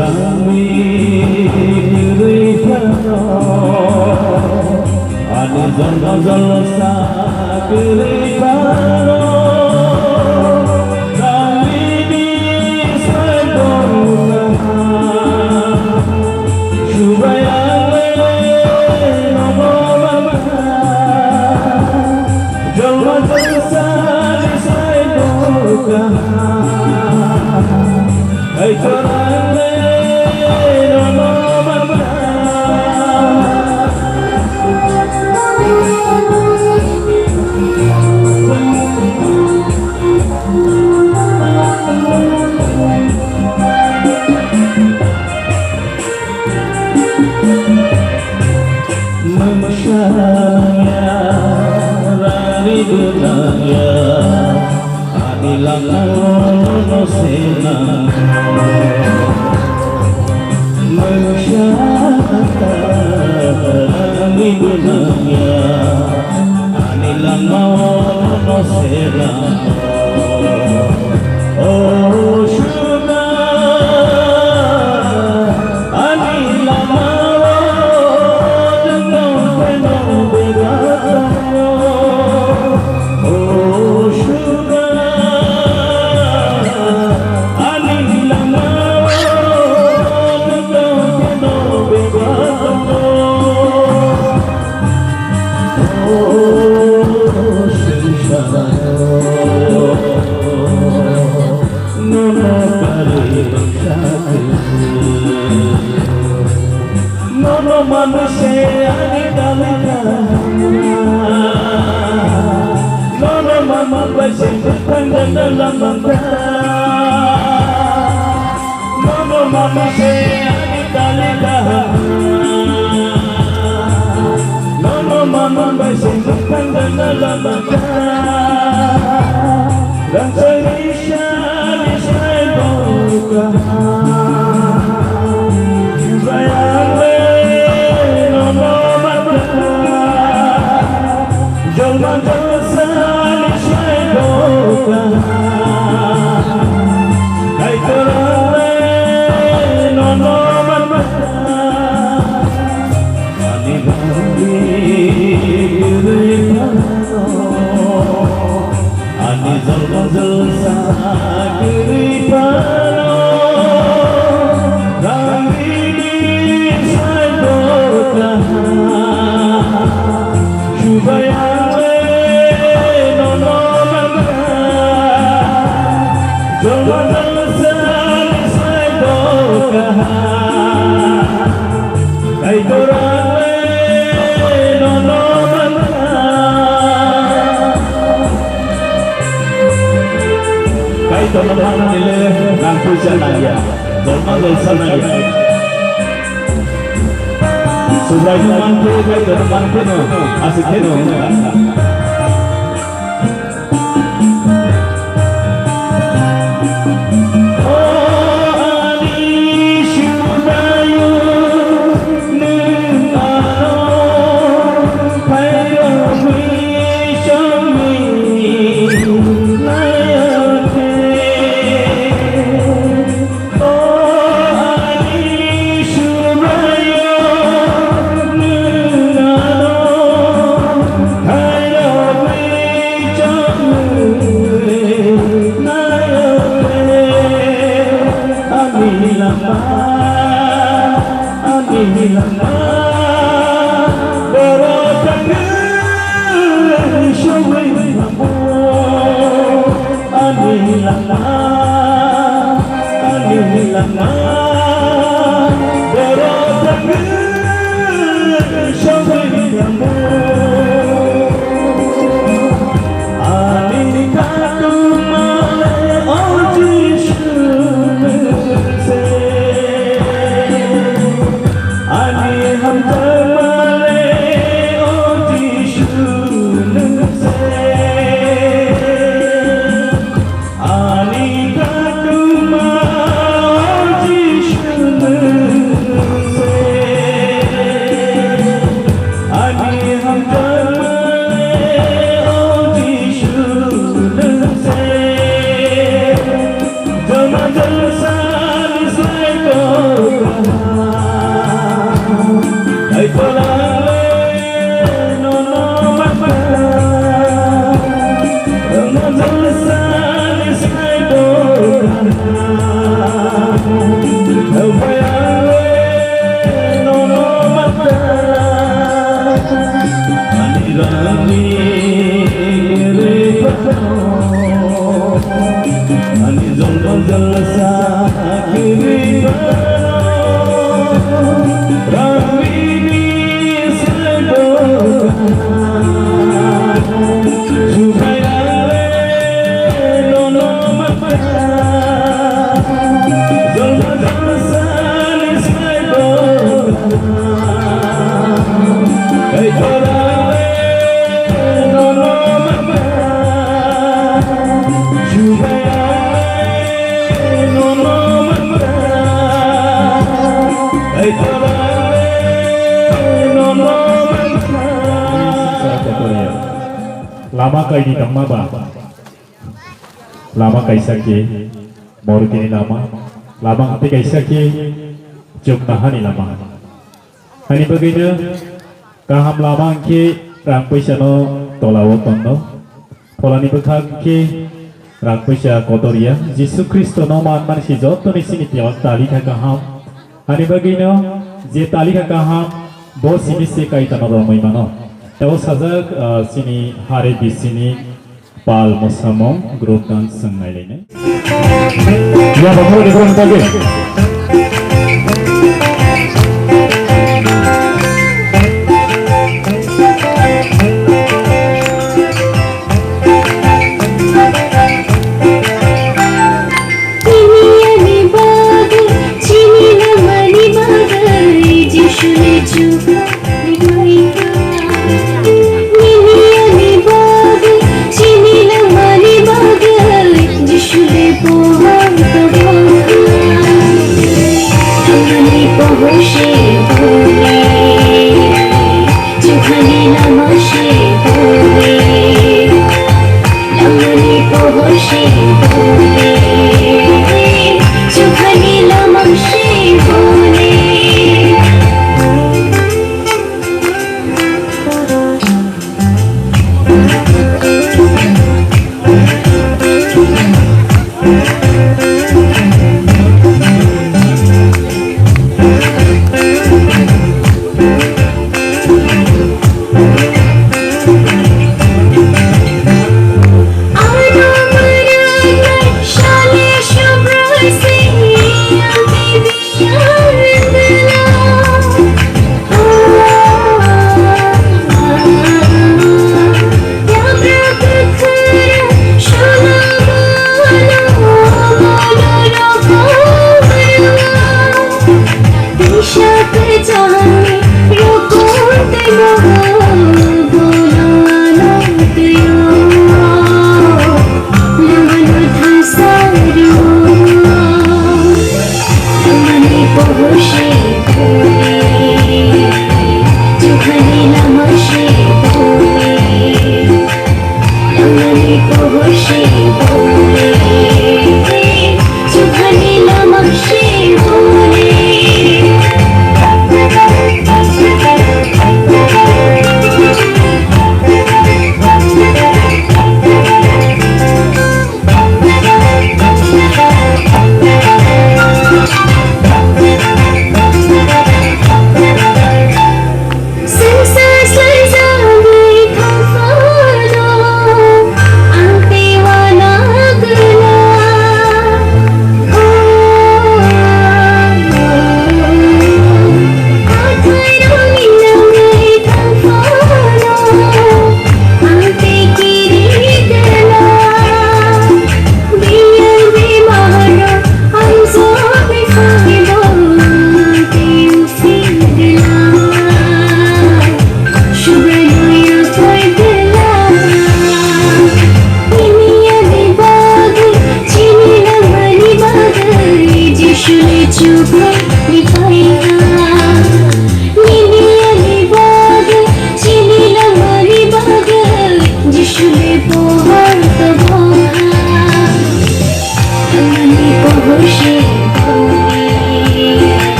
Rami Rifano Ani Zalzal Sakrifano Rami Nisragona Shubhayale Namo Baba Jalwa Jalsali Saidoka Hai Torale Manusia Rani Dunaya Adilang no sena Manusia Rani Dunaya Adilang no sena Oh sugar Adilang Manusia di dalam Nono mama bersimpan dalam Nono manusia di dalam Nono mama bersimpan dalam Dan serisha di sedoka teman-teman ini nanti sanaya, teman sanaya. Sudah mampu kai teman keno, asik keno. Lama kay di tama ba? Lama kay sakit, moro kini lama. Lama ati kay sakit, jom nahani lama. Hani bagainya kaham lama ke rang paisa no tolawat tondo. Polani bekag ke rang paisa kotoria. Yesus Kristus no man si joto ni sini tiawat tali kaham. Hani bagainya je tali kaham bos sini se kay tanah ramai mano. Tahu saja sini hari di sini pal musamong grup dan sengai lainnya. Ya, betul di grup lagi.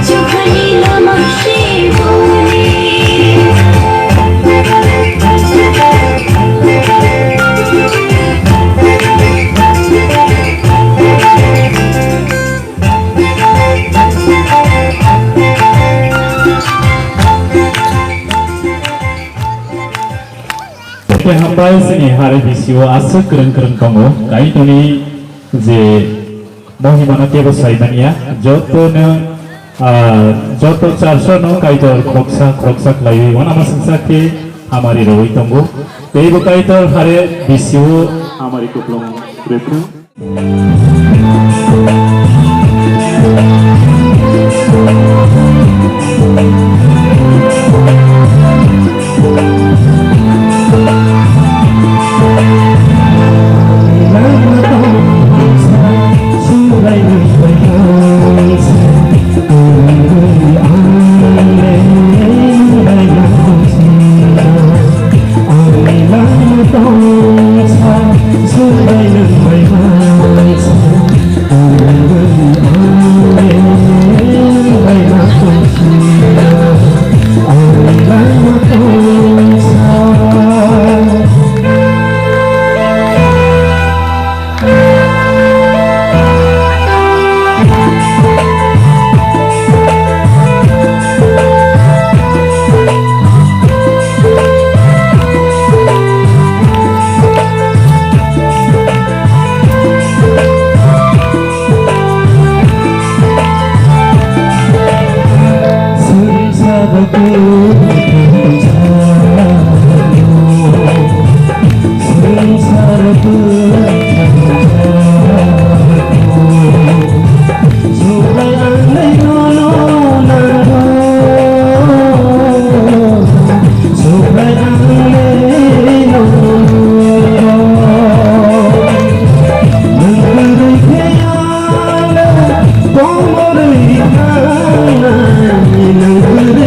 Johanila Mashe Bole Beke hambai sini hari bisio asa keren-keren kamu kai tuni je mohimana kebo saimania joto ne joto 400 no kai tor kroksa lai wana masangsa ke hamari roi tongo teibo kai tor hare bisio hamari kuplong repu Nang